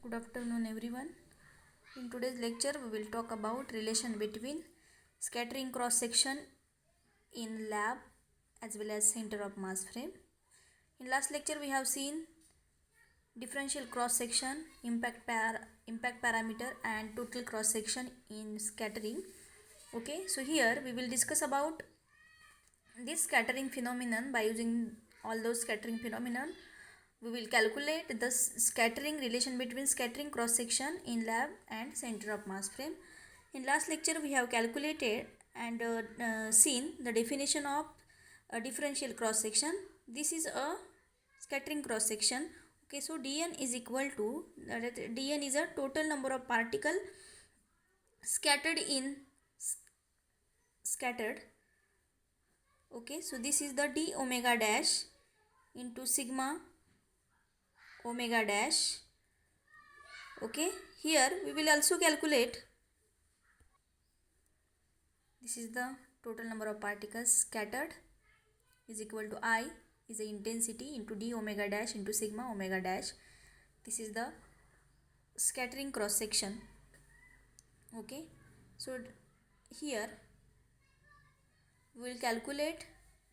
Good afternoon everyone. In today's lecture we will talk about relation between scattering cross section in lab as well as center of mass frame. In last lecture we have seen differential cross section, impact parameter and total cross section in scattering. Okay, so here we will discuss about this scattering phenomenon. By using all those scattering phenomenon, we will calculate the scattering relation between scattering cross section in lab and center of mass frame. In last lecture we have calculated and seen the definition of a differential cross section. This is a scattering cross section. Okay, so dn is equal to dn is a total number of particle scattered. Okay, so this is the d omega dash into sigma omega dash. Okay, here we will also calculate, this is the total number of particles scattered is equal to I is the intensity into d omega dash into sigma omega dash. This is the scattering cross section. Okay, so here we will calculate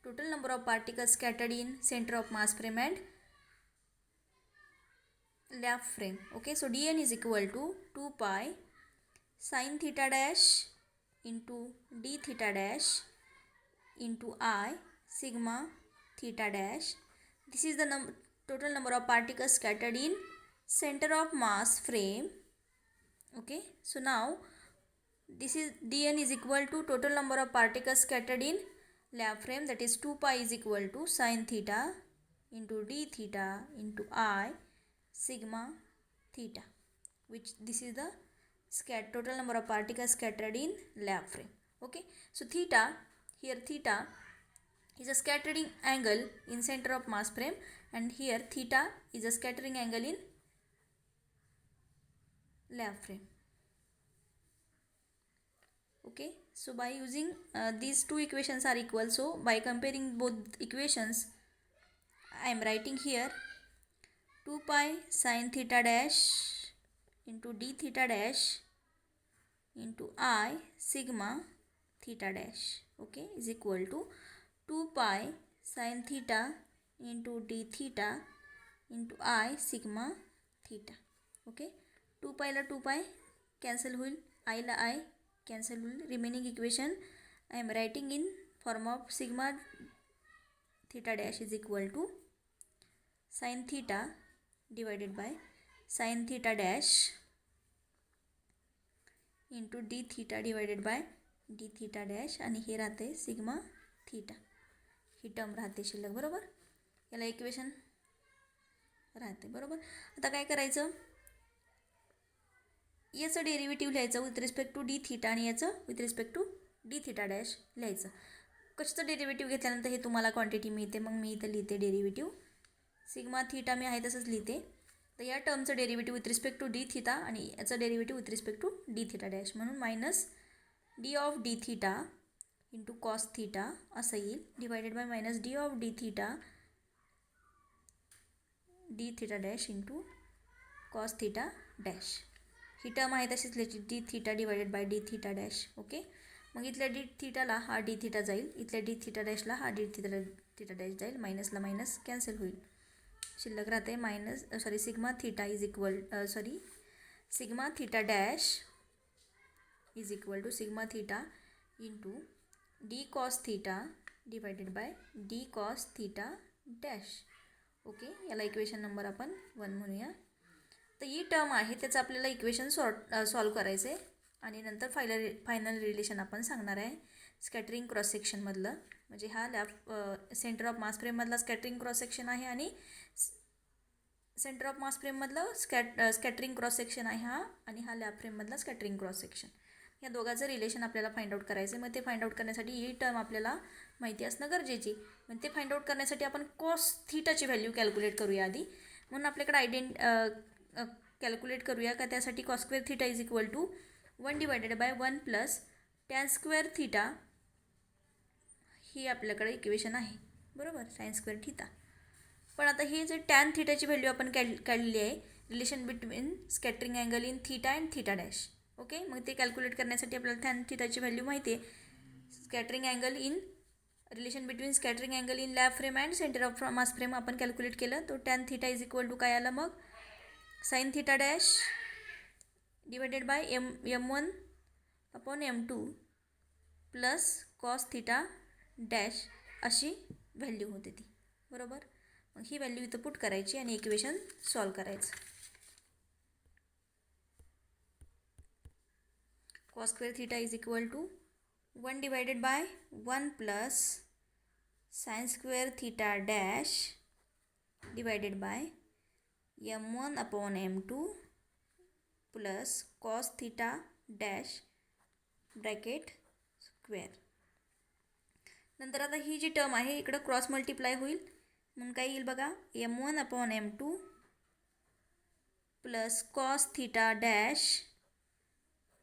total number of particles scattered in center of mass frame and lab frame. Okay, so dn is equal to 2 pi sin theta dash into d theta dash into I sigma theta dash. This is the total number of particles scattered in center of mass frame. Okay, so now this is dn is equal to total number of particles scattered in lab frame, that is 2 pi is equal to sin theta into d theta into I sigma theta, which this is the total number of particles scattered in lab frame. Okay, so theta, here theta is a scattering angle in center of mass frame and here theta is a scattering angle in lab frame. Okay, so by using these two equations are equal, so by comparing both equations I am writing here 2 pi sin theta dash into d theta dash into I sigma theta dash, okay, is equal to 2 pi sin theta into d theta into I sigma theta. Okay, 2 pi ला 2 pi cancel होईल, I ला I cancel होईल. Remaining equation I am writing in form of sigma theta dash is equal to sin theta divided by sin theta dash into d theta divided by d theta dash आणि हे राहते sigma theta, ही term राहते शिल्लक. बरोबर, याला equation राहते. बरोबर, आता काय करायचं, याचं डेरिव्हेटिव्ह लिहायचं with respect to d theta आणि याचं with respect to d theta dash लिहायचं. कशाचं डेरिव्हेटिव्ह घेतल्यानंतर हे तुम्हाला क्वांटिटी मिळते, मग मी इथं लिहिते डेरिव्हेटिव्ह सिग्मा थीटा मी आहे तसंच लिहिते. तर या टर्मचं derivative with respect to d theta आणि याचं derivative with respect to d theta dash, म्हणून minus d of d theta into cos theta असं येईल divided by minus d of d theta dash into cos theta dash. ही term आहे तशीच लिहायची d theta divided by d theta dash. Okay, मग इथल्या D थीटाला हा डी थीटा जाईल, इथल्या डी थीटा डॅशला हा डी थीटा डॅश जाईल, मायनसला मायनस कॅन्सल होईल, शिल्लक राहते minus sigma theta is equal sigma theta dash is equal to sigma theta into d cos theta divided by d cos theta dash. Okay, याला equation number आपण 1 म्हणूया. तर ही term आहे त्याचं आपल्याला इक्वेशन सॉल्व करायचं आहे आणि नंतर फायनल रिलेशन आपण सांगणार आहे स्कॅटरिंग क्रॉस सेक्शनमधलं. म्हणजे हा लॅब सेंटर ऑफ मास फ्रेममधला स्कॅटरिंग क्रॉस सेक्शन आहे आणि सेंटर ऑफ मास फ्रेममधलं स्कॅटरिंग क्रॉस सेक्शन आहे हा, आणि हा लॅब फ्रेममधला स्कॅटरिंग क्रॉस सेक्शन. या दोघांचं रिलेशन आपल्याला फाइंड आउट करायचं आहे. मग ते फाइंड आउट करण्यासाठी ही टर्म आपल्याला माहिती असणं गरजेची. मग ते फाइंड आउट करण्यासाठी आपण कॉस थीटाची व्हॅल्यू कॅल्क्युलेट करूया आधी. म्हणून आपल्याकडे कॅल्क्युलेट करूया का, त्यासाठी cos square theta is equal to 1 divided by 1 plus tan square theta, ही आपल्याकडे इक्वेशन आहे. बरोबर, साइन स्क्वेअर थीटा. पण आता हे जे टॅन थीटाची व्हॅल्यू आपण काढलेली आहे relation between scattering angle in theta and theta dash. Okay, मग ते कॅल्क्युलेट करण्यासाठी आपल्याला टॅन थीटाची व्हॅल्यू माहिती आहे. Scattering angle in relation between scattering angle in lab frame and centre of mass frame आपण कॅल्क्युलेट केलं. तो tan theta is equal to काय आलं मग, sine theta dash divided by M1 upon M2 plus cos theta dash अशी value होते ती. बरोबर, मग ही व्हॅल्यू इथं पुट करायची आणि इक्वेशन सॉल्व करायचं. Cos square theta is equal to 1 divided by 1 plus sine square theta dash divided by M1 upon M2 plus cos theta dash bracket square. नंतर आता ही जी टर्म आहे इकडं क्रॉस मल्टिप्लाय होईल, म्हणून काय येईल बघा, M1 upon M2 plus cos theta dash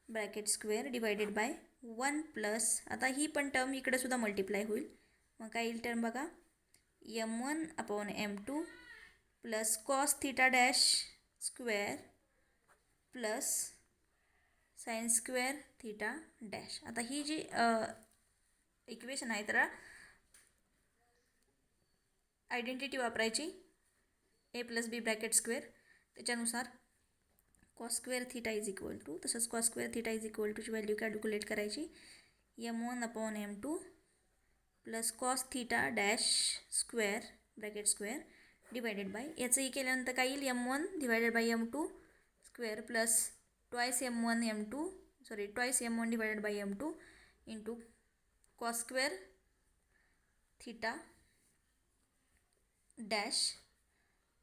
bracket square divided by 1 plus, आता ही पण टर्म इकडे सुद्धा मल्टिप्लाय होईल, मग काय येईल टर्म बघा, M1 upon M2 plus cos theta dash square plus sine square theta dash. आता ही जी इक्वेशन आहे तर आयडेंटिटी वापरायची A plus B bracket square, त्याच्यानुसार cos square theta is equal to, तसंच cos square theta is equal टूची value calculate करायची, M1 upon M2 plus cos theta dash square bracket square divided by, याचंही केल्यानंतर काय येईल, M1 divided by M2 square plus twice M1 divided by M2 into cos square theta dash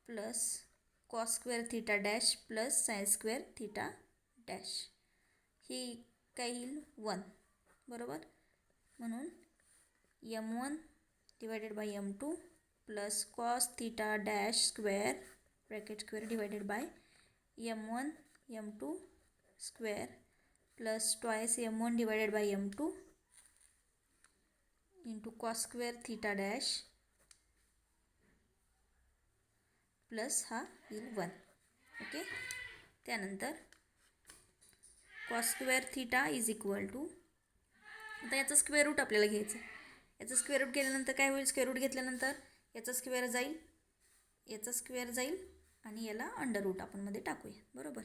plus cos square theta dash plus sine square theta dash, ही काय येईल 1. बरोबर, म्हणून M1 divided by M2 plus cos theta dash square bracket square divided by M1 M2 square plus twice M1 divided by M2 into cos square theta dash plus हा येईल 1. Okay, त्यानंतर cos square theta is equal to, आता याचं square route आपल्याला घ्यायचं. याचं square route केल्यानंतर काय होईल, स्क्वेअर रूट घेतल्यानंतर याचा स्क्वेअर जाईल आणि याला अंडर रूट आपण मध्ये टाकूया. बरोबर,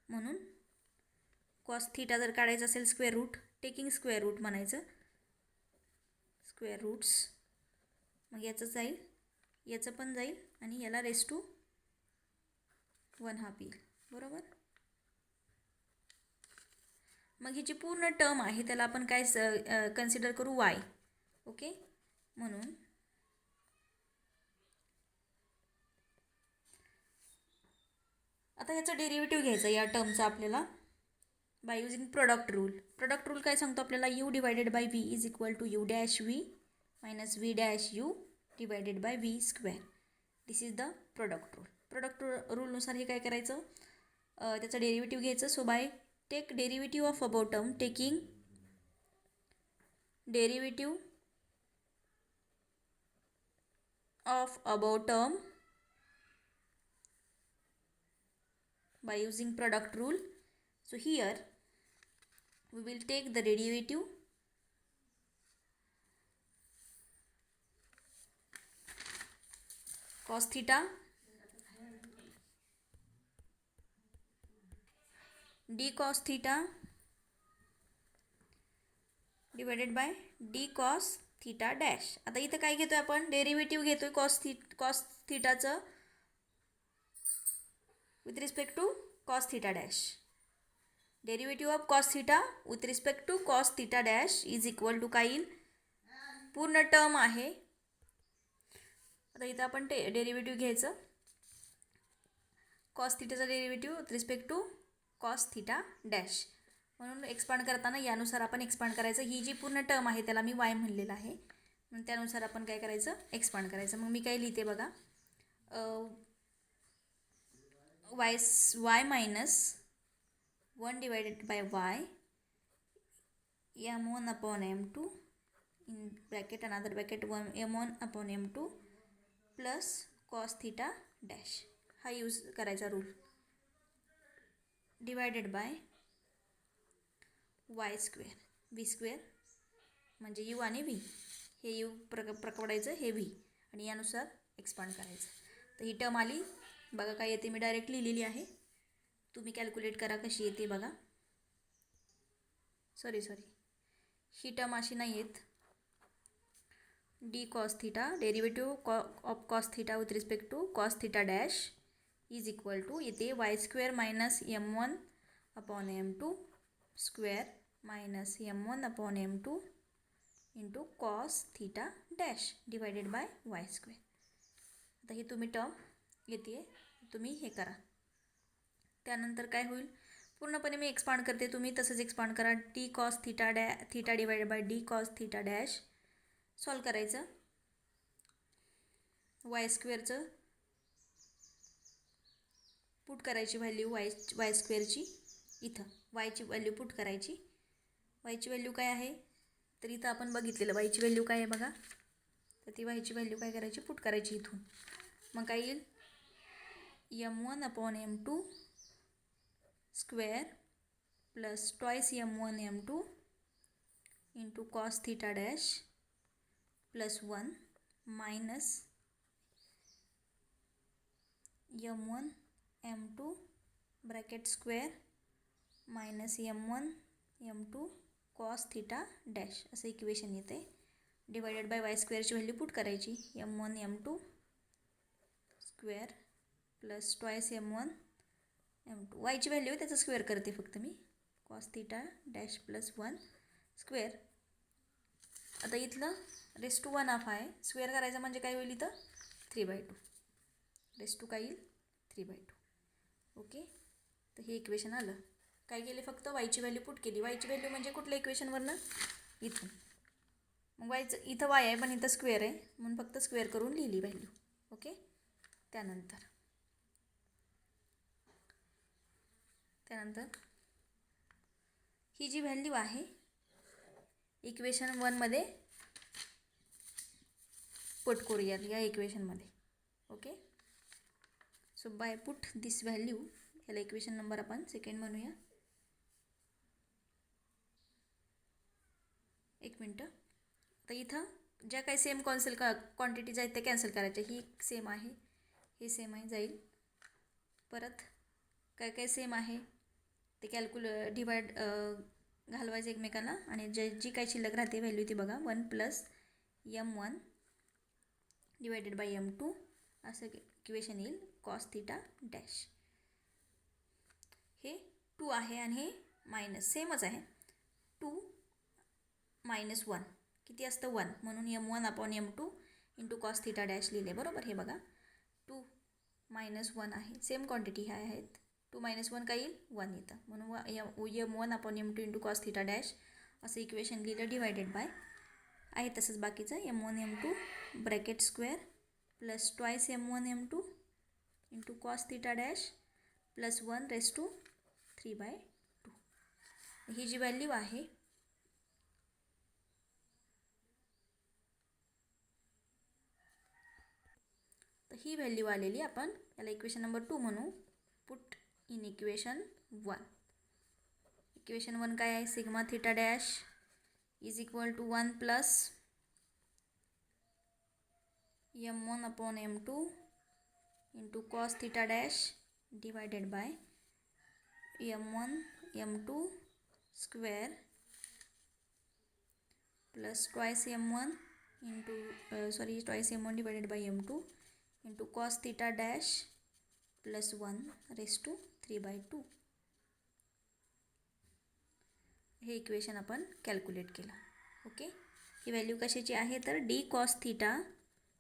म्हणून कॉस थीटा जर काढायचं असेल square root, taking square root म्हणायचं, स्क्वेअर रूट्स, मग याचं जाईल, याचं पण जाईल आणि याला रेस टू 1 हाफ येईल. बरोबर, मग ही जी पूर्ण टर्म आहे त्याला आपण काय कन्सिडर करू, y. ओके, म्हणून आता याचा डेरिव्हेटिव्ह घ्यायचा या टर्मचा आपल्याला by using product rule. Product rule काय सांगतो आपल्याला, u divided by v is equal to u dash v minus v dash u divided by v square. This is the product rule. Product रूलनुसार हे काय करायचं, त्याचं डेरिव्हेटिव्ह घ्यायचं. So by take derivative of about term, taking derivative of about term by using product rule. So here we will take the derivative cos theta d cos theta divided by d cos theta dash. आता इथं काय घेतोय आपण, derivative घेतोय cos थीटाचं with respect to cos theta dash. Derivative of cos theta with respect to cos theta dash is equal to काय येईल, पूर्ण term आहे. आता इथं आपण डेरिव्हेटिव्ह घ्यायचं, cos थीटाचा derivative with respect to cos theta dash, म्हणून एक्सपांड करताना यानुसार आपण एक्सपांड करायचं. ही जी पूर्ण टर्म आहे त्याला मी y म्हणलेलं आहे, म्हणून त्यानुसार आपण काय करायचं, एक्सपांड करायचं. मग मी काय लिहिते बघा, y minus 1 divided by y m1 upon m2 in bracket another bracket m1 upon m2 plus cos theta dash, हा यूज करायचा rule. Divided by y square. V square म्हणजे यू आणि व्ही, हे यू पकडायचं, हे व्ही, आणि यानुसार expand करायचं. तर ही टर्म आली बघा, काय येते मी डायरेक्ट लिहिलेली आहे, तुम्ही कॅल्क्युलेट करा कशी येते बघा. सॉरी ही टर्म अशी नाही येत. D cos theta, derivative of cos theta with respect to cos theta dash is equal to येते y square minus m1 upon m2 square minus m1 upon m2 into cos theta dash divided by y square. आता ही तुम्ही term येते, तुम्ही हे करा. त्यानंतर काय होईल, पूर्णपणे मी एक्सपांड करते, तुम्ही तसंच एक्सपांड करा. D cos theta divided by d cos theta dash solve करायचं. वाय स्क्वेअरचं पुट करायची व्हॅल्यू वाय स्क्वेअरची, इथं वायची व्हॅल्यू पुट करायची. वायची व्हॅल्यू काय आहे, तर इथं आपण बघितलेलं वायची व्हॅल्यू काय आहे बघा. तर ती वायची व्हॅल्यू काय करायची, पुट करायची इथून. मग काय येईल, m1 upon m2 square plus twice m1 m2 into cos theta dash plus 1 minus m1 m2 bracket square minus m1 m2 cos theta dash असं इक्वेशन येते. डिवायडेड बाय वाय स्क्वेअरची व्हॅल्यू पुट करायची, m1 m2 square plus twice m1 m2. वायची value आहे त्याचं square करते फक्त मी, cos theta dash plus 1 square. आता इथलं रेस टू 1/2 आहे, स्क्वेअर करायचं म्हणजे काय होईल, इथं 3/2 रेस टू काय येईल 3/2. ओके, तर हे इक्वेशन आलं. काय केले, फक्त वायची व्हॅल्यू पुट केली. वायची व्हॅल्यू म्हणजे कुठल्या इक्वेशनवरनं, इथून. मग वायचं इथं वाय आहे पण इथं स्क्वेअर आहे म्हणून फक्त स्क्वेअर करून लिहिली व्हॅल्यू. ओके, त्यानंतर ही जी व्हॅल्यू आहे इक्वेशन 1मध्ये पुट करूयात या इक्वेशनमध्ये. ओके, सो बाय पुट दिस व्हॅल्यू, याला इक्वेशन नंबर आपण सेकंड म्हणूया. एक मिनटं. तर इथं ज्या काही सेम क्वांटिटीज आहेत त्या कॅन्सल करायच्या. ही सेम आहे, हे सेम आहे, जाईल. परत काय काय सेम आहे ते डिवाइड घालवायचं एकमेकांना, आणि जी काही शिल्लक राहते व्हॅल्यू ती बघा, 1 plus m1 divided by m2 असं इक्वेशन येईल कॉस थिटा डॅश. हे 2 आहे आणि हे मायनस सेमच आहे. 2 मायनस 1 किती असतं, 1, म्हणून m1 upon m2 into cos theta dash लिहिले, बरोबर. हे बघा 2 मायनस 1 आहे, सेम क्वांटिटी ह्या आहेत. 2 मायनस 1 काय येईल, 1 येतं, म्हणून m1 upon m2 into cos theta dash असं इक्वेशन लिहिलं. डिवायडेड बाय आहे तसंच बाकीचं m1 m2 bracket square plus twice m1 m2 into cos theta dash plus 1 raise to 3/2. ही जी व्हॅल्यू आहे तर ही व्हॅल्यू आलेली आपण याला इक्वेशन नंबर 2 म्हणू. Put in equation 1. इक्वेशन 1 काय आहे, sigma theta dash is equal to 1 plus m1 upon m2 into cos theta dash divided by m1 m2 square plus twice m1 into twice m1 divided by m2 into cos theta dash plus 1 raise to 3/2. हे equation आपण calculate केलं. Okay, ही value कशाची आहे, तर d cos theta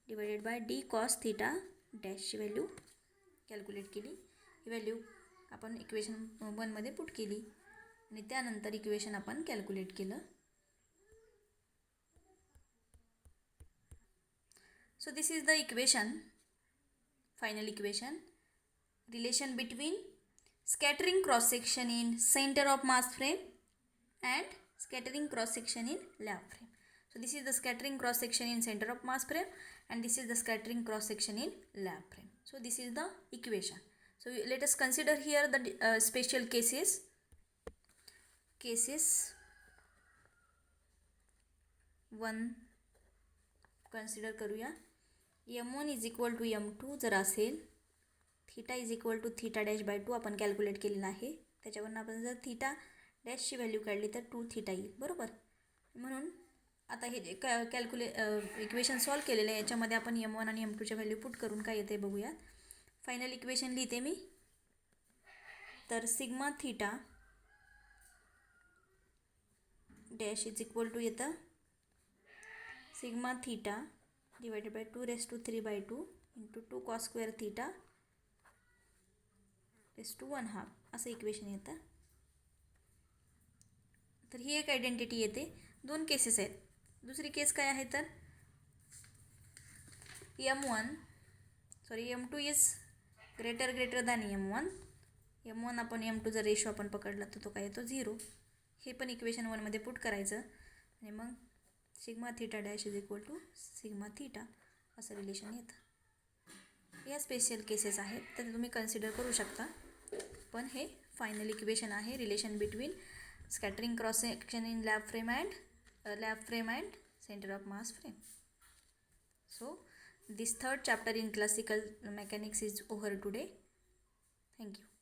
divided by d cos theta डॅशची value calculate केली. ही value आपण इक्वेशन 1मध्ये पुट केली आणि त्यानंतर इक्वेशन आपण कॅल्क्युलेट केलं. So this is the equation, final equation. Relation between scattering cross section in center of mass frame and scattering cross section in lab frame. So this is the scattering cross section in center of mass frame and this is the scattering cross section in lab frame. So this is the equation. So let us consider here the special cases. Cases 1 consider करूया. m1 is equal to m2 जर असेल, थीटा is equal to theta dash by 2 आपण calculate केलेलं आहे. त्याच्यावरून आपण जर थीटा डॅशची व्हॅल्यू काढली तर 2 थीटा येईल, बरोबर. म्हणून आता हे जे इक्वेशन सॉल्व केलेलं आहे याच्यामध्ये आपण m1 आणि m2च्या व्हॅल्यू पुट करून काय येते बघूया. फायनल इक्वेशन लिहिते मी. तर sigma theta dash is equal to येतं sigma theta divided by 2^3/2 into 2 cos square theta to 1/2 असं इक्वेशन येतं. तर ही एक आयडेंटिटी येते. 2 केसेस आहेत. दुसरी केस काय आहे तर m2 is greater than m1 आपण m2 जर रेशो आपण पकडला तर तो काय येतो 0. हे पण इक्वेशन 1मध्ये पुट करायचं आणि मग sigma theta dash is equal to sigma theta असं रिलेशन येतं. या स्पेशल केसेस आहेत तर तुम्ही कन्सिडर करू शकता. पण हे फायनल इक्वेशन आहे relation between scattering cross section in lab frame and centre of mass frame. So this third chapter in classical mechanics is over today. Thank you.